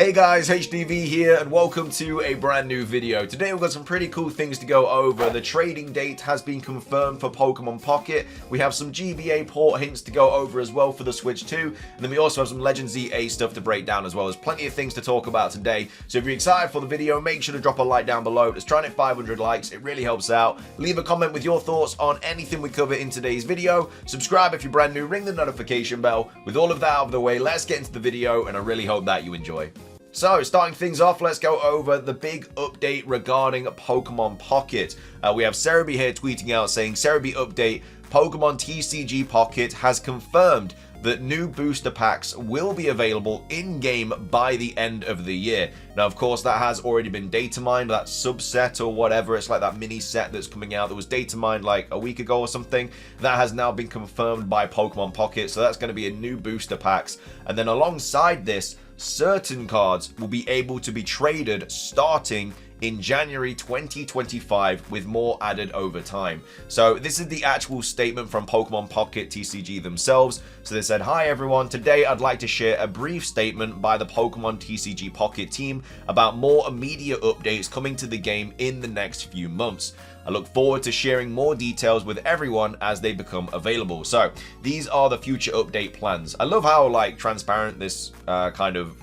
Hey guys, HDV here and welcome to a brand new video. Today we've got some pretty cool things to go over. The trading date has been confirmed for Pokemon Pocket. We have some GBA port hints to go over as well for the Switch 2. And then we also have some Legends EA stuff to break down as well. There's plenty of things to talk about today. So if you're excited for the video, make sure to drop a like down below. Let's try and hit 500 likes. It really helps out. Leave a comment with your thoughts on anything we cover in today's video. Subscribe if you're brand new. Ring the notification bell. With all of that out of the way, let's get into the video and I really hope that you enjoy. So, starting things off, let's go over the big update regarding Pokemon Pocket. We have Cerebi here tweeting out saying, Cerebi update, Pokemon TCG Pocket has confirmed that new booster packs will be available in-game by the end of the year. Now, of course, that has already been data mined, that subset or whatever. It's like that mini set that's coming out that was data mined like a week ago or something. That has now been confirmed by Pokemon Pocket, so that's going to be a new booster packs. And then alongside this, certain cards will be able to be traded starting in January 2025 with more added over time. So this is the actual statement from Pokemon Pocket TCG themselves. So they said, "Hi everyone, today I'd like to share a brief statement by the Pokemon TCG Pocket team about more immediate updates coming to the game in the next few months. I look forward to sharing more details with everyone as they become available." So these are the future update plans. I love how like transparent this kind of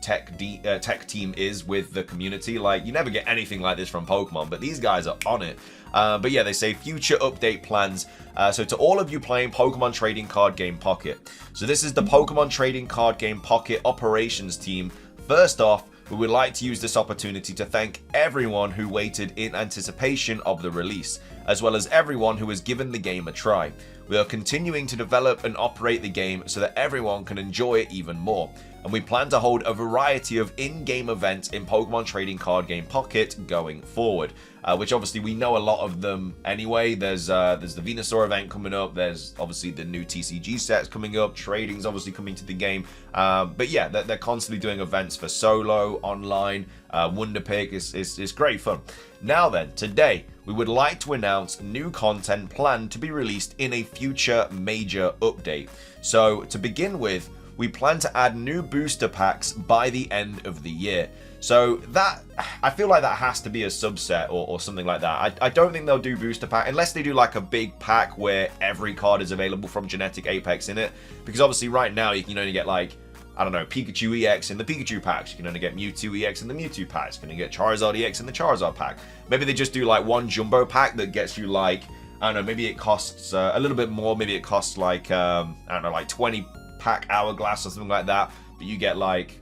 tech team is with the community. Like, you never get anything like this from Pokemon, but these guys are on it. But yeah, they say future update plans. So to all of you playing Pokemon Trading Card Game Pocket. So this is the Pokemon Trading Card Game Pocket operations team. First off, we would like to use this opportunity to thank everyone who waited in anticipation of the release, as well as everyone who has given the game a try. We are continuing to develop and operate the game so that everyone can enjoy it even more, and we plan to hold a variety of in-game events in Pokemon Trading Card Game Pocket going forward, which obviously we know a lot of them anyway. There's the Venusaur event coming up, there's obviously the new TCG sets coming up, trading's obviously coming to the game, but yeah, they're constantly doing events for solo, online, Wonder Pick. It's great fun. Now then, today we would like to announce new content planned to be released in a future major update. So to begin with, we plan to add new booster packs by the end of the year. So that, I feel like that has to be a subset or something like that. I don't think they'll do booster pack unless they do like a big pack where every card is available from Genetic Apex in it. Because obviously right now you can only get like, I don't know, Pikachu EX in the Pikachu packs. You can only get Mewtwo EX in the Mewtwo packs. You can only get Charizard EX in the Charizard pack. Maybe they just do like one jumbo pack that gets you like, I don't know, maybe it costs a little bit more. Maybe it costs like, I don't know, like 20 pack Hourglass or something like that. But you get like,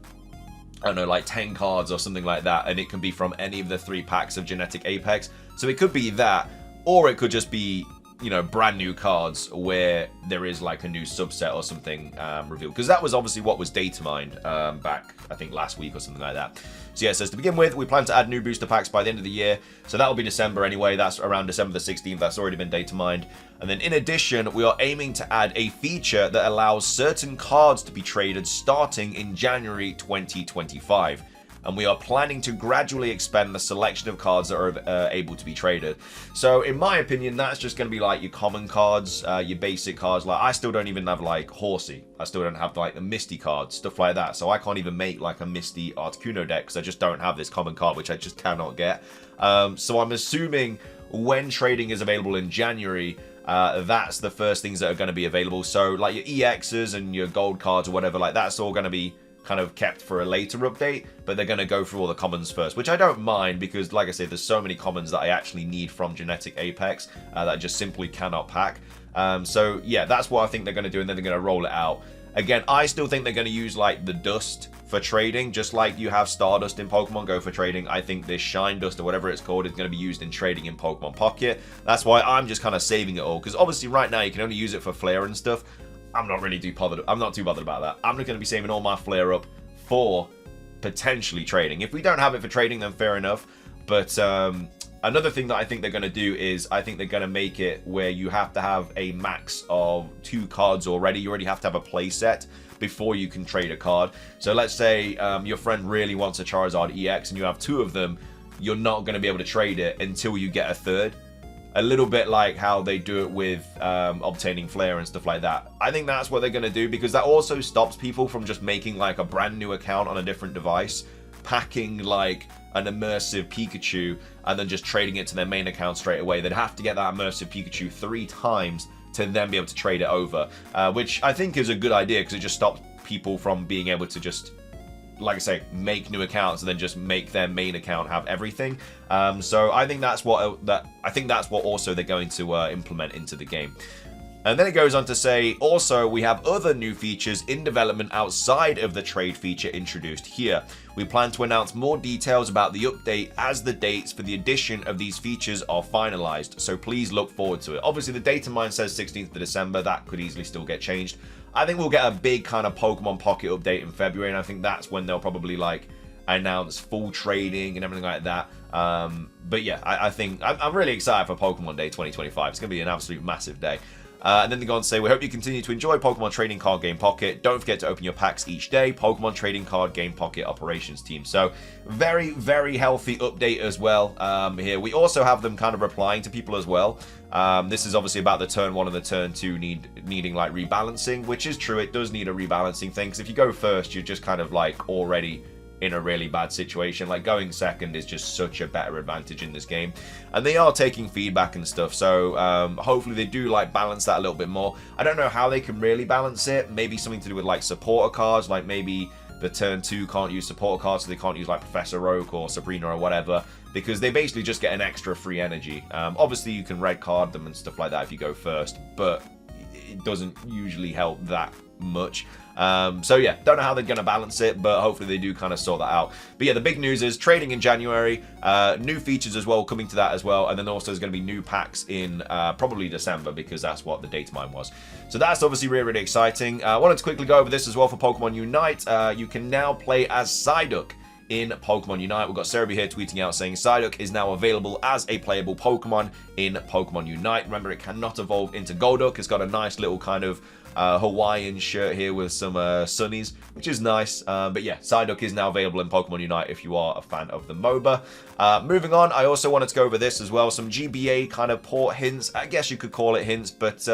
I don't know, like 10 cards or something like that. And it can be from any of the 3 packs of Genetic Apex. So it could be that, or it could just be, you know, brand new cards where there is like a new subset or something revealed, because that was obviously what was data mined back, I think, last week or something like that. So yeah, it says to begin with, we plan to add new booster packs by the end of the year, so that will be December anyway. That's around December the 16th. That's already been data mined. And then in addition, we are aiming to add a feature that allows certain cards to be traded starting in January 2025. And we are planning to gradually expand the selection of cards that are able to be traded. So in my opinion, that's just going to be like your common cards, your basic cards. Like, I still don't even have like Horsey. I still don't have like the Misty cards, stuff like that. So I can't even make like a Misty Articuno deck because I just don't have this common card, which I just cannot get. So I'm assuming when trading is available in January, that's the first things that are going to be available. So like your EXs and your gold cards or whatever, like that's all going to be kind of kept for a later update, but they're going to go through all the commons first, which I don't mind because, like I said, there's so many commons that I actually need from Genetic Apex that I just simply cannot pack. So yeah, that's what I think they're going to do, and then they're going to roll it out. Again, I still think they're going to use like the dust for trading, just like you have Stardust in Pokemon Go for trading. I think this Shine Dust or whatever it's called is going to be used in trading in Pokemon Pocket. That's why I'm just kind of saving it all, because obviously right now you can only use it for Flare and stuff. I'm not too bothered about that. I'm just going to be saving all my Flare up for potentially trading. If we don't have it for trading, then fair enough. But another thing that I think they're going to do is I think they're going to make it where you have to have a max of 2 cards already. You already have to have a play set before you can trade a card. So let's say your friend really wants a Charizard EX and you have 2 of them. You're not going to be able to trade it until you get a 3rd. a little bit like how they do it with obtaining flair and stuff like that. I think that's what they're going to do, because that also stops people from just making like a brand new account on a different device, packing like an immersive Pikachu, and then just trading it to their main account straight away. They'd have to get that immersive Pikachu 3 times to then be able to trade it over, which I think is a good idea, because it just stops people from being able to just, like I say, make new accounts and then just make their main account have everything. So I think that's what also they're going to implement into the game. And then it goes on to say, also, we have other new features in development outside of the trade feature introduced here. We plan to announce more details about the update as the dates for the addition of these features are finalized, so please look forward to it. Obviously, the date in mind says 16th of December. That could easily still get changed. I think we'll get a big kind of Pokemon Pocket update in February, and I think that's when they'll probably like announce full trading and everything like that. But yeah, I think I'm really excited for Pokemon Day 2025. It's going to be an absolute massive day. And then they go on to say, we hope you continue to enjoy Pokemon Trading Card Game Pocket. Don't forget to open your packs each day. Pokemon Trading Card Game Pocket Operations Team. So very, very healthy update as well here. We also have them kind of replying to people as well. This is obviously about the turn 1 and the turn 2 needing like rebalancing, which is true. It does need a rebalancing thing, because if you go first, you're just kind of like already in a really bad situation. Like going second is just such a better advantage in this game, and they are taking feedback and stuff, so hopefully they do like balance that a little bit more. I don't know how they can really balance it. Maybe something to do with like supporter cards, like maybe the turn 2 can't use supporter cards, so they can't use like Professor Oak or Sabrina or whatever, because they basically just get an extra free energy. Obviously you can red card them and stuff like that if you go first, but it doesn't usually help that much. So yeah, don't know how they're going to balance it, but hopefully they do kind of sort that out. But yeah, the big news is trading in January, new features as well coming to that as well, and then also there's going to be new packs in probably December, because that's what the data mine was. So that's obviously really, really exciting. I wanted to quickly go over this as well for Pokemon Unite. You can now play as Psyduck in Pokemon Unite. We've got Cerebi here tweeting out saying Psyduck is now available as a playable Pokemon in Pokemon Unite. Remember, it cannot evolve into Golduck. It's got a nice little kind of Hawaiian shirt here with some sunnies, which is nice. But yeah, Psyduck is now available in Pokemon Unite if you are a fan of the MOBA. Moving on, I also wanted to go over this as well. Some GBA kind of port hints. I guess you could call it hints, but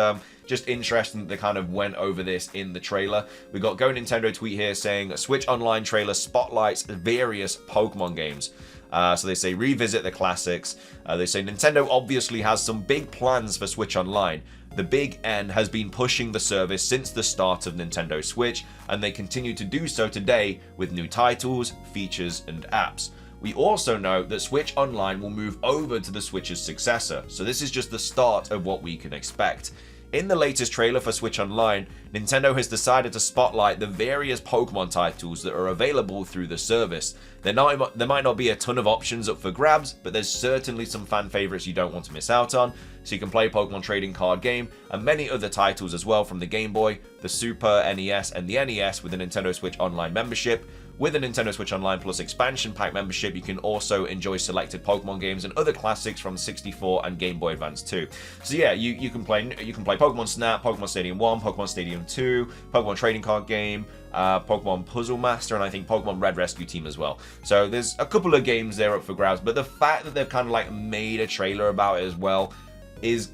just interesting that they kind of went over this in the trailer. We got Go Nintendo tweet here saying Switch Online trailer spotlights various Pokemon games. So they say revisit the classics. They say Nintendo obviously has some big plans for Switch Online. The Big N has been pushing the service since the start of Nintendo Switch, and they continue to do so today with new titles, features, and apps. We also know that Switch Online will move over to the Switch's successor, so this is just the start of what we can expect. In the latest trailer for Switch Online, Nintendo has decided to spotlight the various Pokemon titles that are available through the service. There might not be a ton of options up for grabs, but there's certainly some fan favorites you don't want to miss out on. So you can play Pokemon Trading Card Game and many other titles as well from the Game Boy, the Super NES, and the NES with the Nintendo Switch Online membership. With a Nintendo Switch Online Plus expansion pack membership, you can also enjoy selected Pokemon games and other classics from 64 and Game Boy Advance too. So yeah, you can play Pokemon Snap, Pokemon Stadium 1, Pokemon Stadium 2, Pokemon Trading Card Game, Pokemon Puzzle Master, and I think Pokemon Red Rescue Team as well. So there's a couple of games there up for grabs, but the fact that they've kind of like made a trailer about it as well is,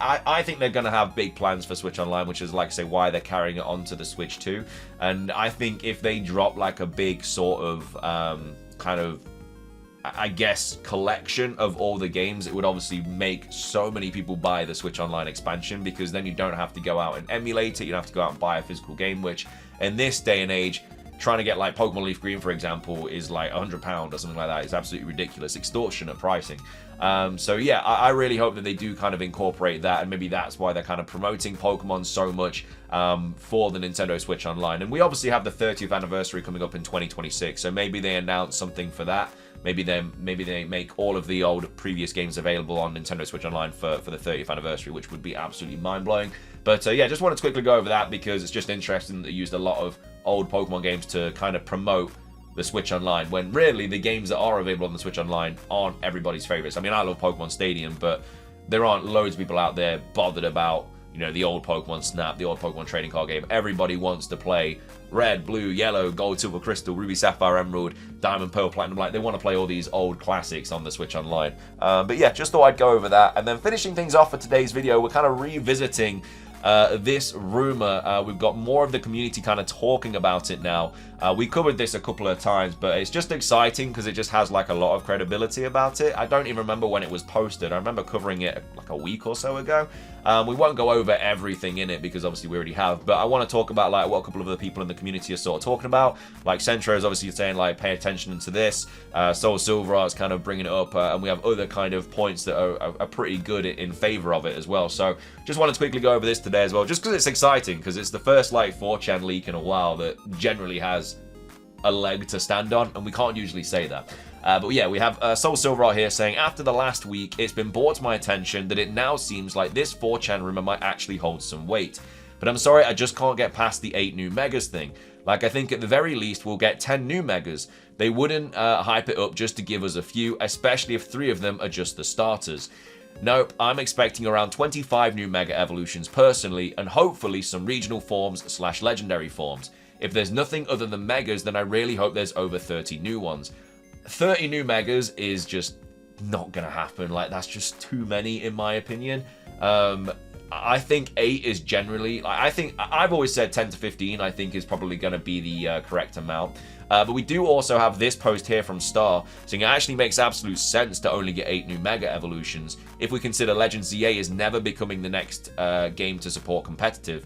I think they're going to have big plans for Switch Online, which is, like I say, why they're carrying it onto the Switch too. And I think if they drop like a big sort of kind of, I guess, collection of all the games, it would obviously make so many people buy the Switch Online expansion, because then you don't have to go out and emulate it. You don't have to go out and buy a physical game, which in this day and age, trying to get like Pokemon Leaf Green, for example, is like £100 or something like that. It's absolutely ridiculous, extortionate pricing. So yeah, I really hope that they do kind of incorporate that, and maybe that's why they're kind of promoting Pokemon so much for the Nintendo Switch Online. And we obviously have the 30th anniversary coming up in 2026, so maybe they announce something for that. Maybe they make all of the old previous games available on Nintendo Switch Online for the 30th anniversary, which would be absolutely mind-blowing. But yeah, just wanted to quickly go over that, because it's just interesting that they used a lot of old Pokemon games to kind of promote the Switch Online, when really the games that are available on the Switch Online aren't everybody's favorites. I mean, I love Pokemon Stadium, but there aren't loads of people out there bothered about you know, the old Pokemon Snap, the old Pokemon trading card game. Everybody wants to play Red, Blue, Yellow, Gold, Silver, Crystal, Ruby, Sapphire, Emerald, Diamond, Pearl, Platinum, Light. They want to play all these old classics on the Switch Online. But yeah, just thought I'd go over that. And then finishing things off for today's video, we're kind of revisiting this rumor. We've got more of the community kind of talking about it now. We covered this a couple of times, but it's just exciting because it just has like a lot of credibility about it. I don't even remember when it was posted. I remember covering it like a week or so ago. We won't go over everything in it because obviously we already have, but I want to talk about like what a couple of other people in the community are sort of talking about. Like Centro is obviously saying like pay attention to this. Soul Silver is kind of bringing it up, and we have other kind of points that are pretty good in favor of it as well. So just wanted to quickly go over this today as well, just because it's exciting, because it's the first like 4chan leak in a while that generally has a leg to stand on, and we can't usually say that. But yeah, we have Soul Silver here saying, after the last week, it's been brought to my attention that it now seems like this 4chan rumor might actually hold some weight. But I'm sorry, I just can't get past the 8 new Megas thing. Like, I think at the very least we'll get 10 new Megas. They wouldn't hype it up just to give us a few, especially if 3 of them are just the starters. Nope, I'm expecting around 25 new Mega Evolutions personally, and hopefully some regional forms / legendary forms. If there's nothing other than Megas, then I really hope there's over 30 new ones. 30 new Megas is just not gonna happen. Like, that's just too many in my opinion. I think 8 is generally, I think, I've always said 10 to 15 I think is probably gonna be the correct amount. But we do also have this post here from Star saying it actually makes absolute sense to only get 8 new Mega Evolutions if we consider Legends ZA is never becoming the next game to support competitive.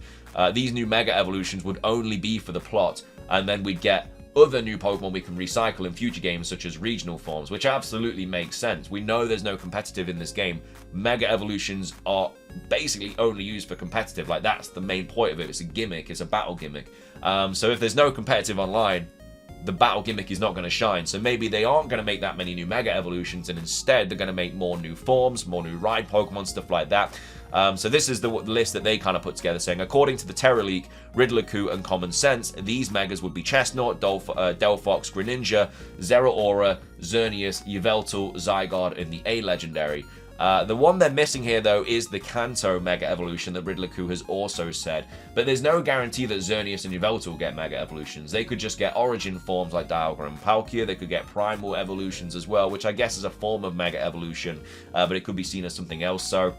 These new Mega Evolutions would only be for the plot, and then we'd get other new Pokemon we can recycle in future games such as regional forms, which absolutely makes sense. We know there's no competitive in this game. Mega Evolutions are basically only used for competitive. Like, that's the main point of it. It's a gimmick. It's a battle gimmick. So if there's no competitive online, the battle gimmick is not going to shine. So maybe they aren't going to make that many new Mega Evolutions, and instead they're going to make more new forms, more new ride Pokemon, stuff like that. So this is the list that they kind of put together, saying, according to the Terra Leak, Riddler-Coup, and Common Sense, these Megas would be Chestnut, Delphox, Greninja, Zeraora, Xerneas, Yveltal, Zygarde, and the A Legendary. The one they're missing here, though, is the Kanto Mega Evolution that Riddler-Coup has also said. But there's no guarantee that Xerneas and Yveltal will get Mega Evolutions. They could just get Origin forms like Dialga and Palkia. They could get Primal Evolutions as well, which I guess is a form of Mega Evolution, but it could be seen as something else. So,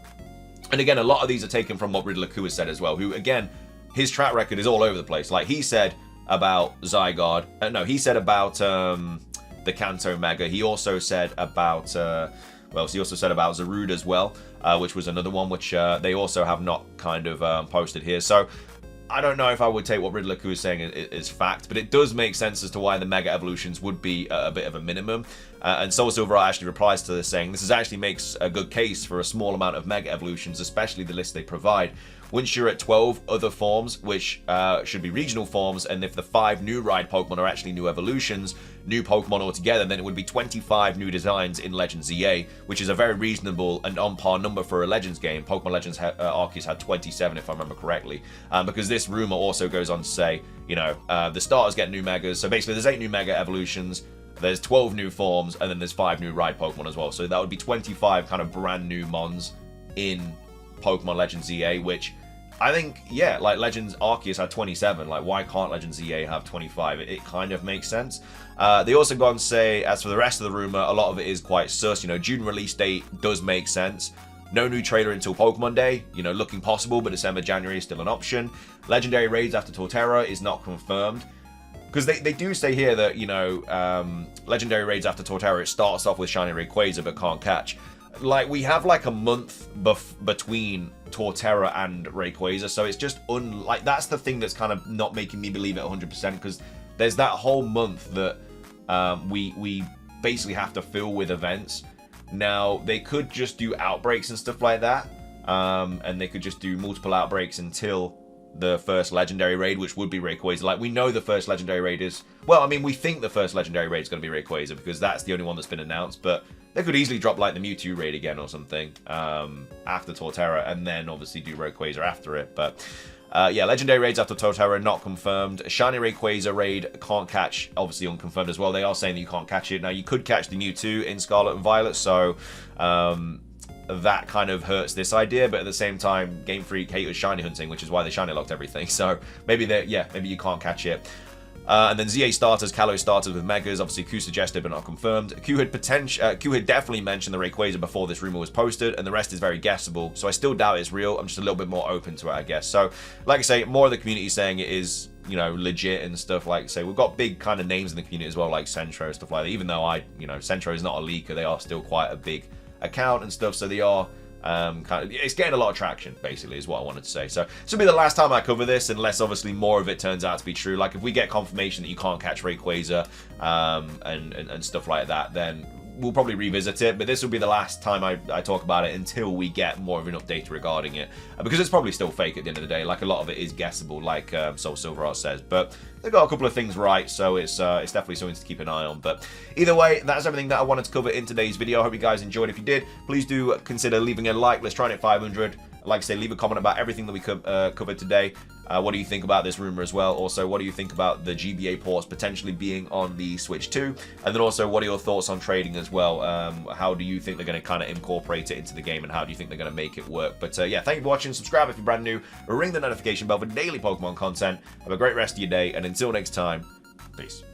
and again, a lot of these are taken from what Riddler-Coup has said as well, who, again, his track record is all over the place. Like, he said about Zygarde, he said about the Kanto Mega. He also said about... he also said about Zarude as well, which was another one which they also have not kind of posted here. So I don't know if I would take what Riddler-Coup is saying is fact, but it does make sense as to why the Mega Evolutions would be a bit of a minimum. And Soul Silver actually replies to this saying, this actually makes a good case for a small amount of Mega Evolutions, especially the list they provide. Once you're at 12 other forms, which should be regional forms, and if the 5 new ride Pokemon are actually new evolutions, new Pokemon altogether, then it would be 25 new designs in Legends ZA, which is a very reasonable and on-par number for a Legends game. Pokemon Legends Arceus had 27, if I remember correctly. Because this rumor also goes on to say, you know, the starters get new Megas. So basically, there's 8 new Mega Evolutions, there's 12 new forms, and then there's 5 new ride Pokemon as well. So that would be 25 kind of brand new Mons in Pokemon Legends ZA, which I think, yeah, like Legends Arceus had 27. Like, why can't Legends ZA have 25? It kind of makes sense. They also go on to say, as for the rest of the rumor, a lot of it is quite sus. You know, June release date does make sense. No new trailer until Pokemon Day. You know, looking possible, but December, January is still an option. Legendary raids after Torterra is not confirmed. Because they do say here that, you know, Legendary raids after Torterra, it starts off with Shiny Rayquaza, but can't catch. Like, we have like a month between Torterra and Rayquaza, so it's just like, that's the thing that's kind of not making me believe it 100%, because there's that whole month that we basically have to fill with events. Now, they could just do outbreaks and stuff like that, and they could just do multiple outbreaks until the first legendary raid, which would be Rayquaza. Like, we know the first legendary raid is... Well, I mean, we think the first legendary raid is going to be Rayquaza, because that's the only one that's been announced, but they could easily drop, like, the Mewtwo raid again or something after Torterra, and then obviously do Rayquaza after it. But, yeah, legendary raids after Torterra, not confirmed. Shiny Rayquaza raid, can't catch, obviously unconfirmed as well. They are saying that you can't catch it. Now, you could catch the Mewtwo in Scarlet and Violet, so... that kind of hurts this idea, but at the same time, Game Freak haters shiny hunting, which is why they shiny locked everything. So maybe maybe you can't catch it. And then ZA starters, Kalos starters with Megas, obviously Q suggested but not confirmed. Q had definitely mentioned the Rayquaza before this rumor was posted, and the rest is very guessable, so I still doubt it's real. I'm just a little bit more open to it, I guess. So, like I say, more of the community saying it is, you know, legit and stuff. Like, say, we've got big kind of names in the community as well, like Centro, stuff like that. Even though Centro is not a leaker, they are still quite a big account and stuff, so they are it's getting a lot of traction, basically, is what I wanted to say. So this will be the last time I cover this, unless obviously more of it turns out to be true. Like if we get confirmation that you can't catch Rayquaza and stuff like that, then we'll probably revisit it, but this will be the last time I talk about it until we get more of an update regarding it, because it's probably still fake at the end of the day. Like a lot of it is guessable, like Soul Silverheart says, but they got a couple of things right, so it's definitely something to keep an eye on. But either way, that's everything that I wanted to cover in today's video. I hope you guys enjoyed. If you did, please do consider leaving a like. Let's try and hit 500. Like I say, leave a comment about everything that we covered today. What do you think about this rumor as well? Also, what do you think about the GBA ports potentially being on the Switch 2? And then also, what are your thoughts on trading as well? How do you think they're going to kind of incorporate it into the game, and how do you think they're going to make it work? But yeah, thank you for watching. Subscribe if you're brand new. Ring the notification bell for daily Pokemon content. Have a great rest of your day, and until next time, peace.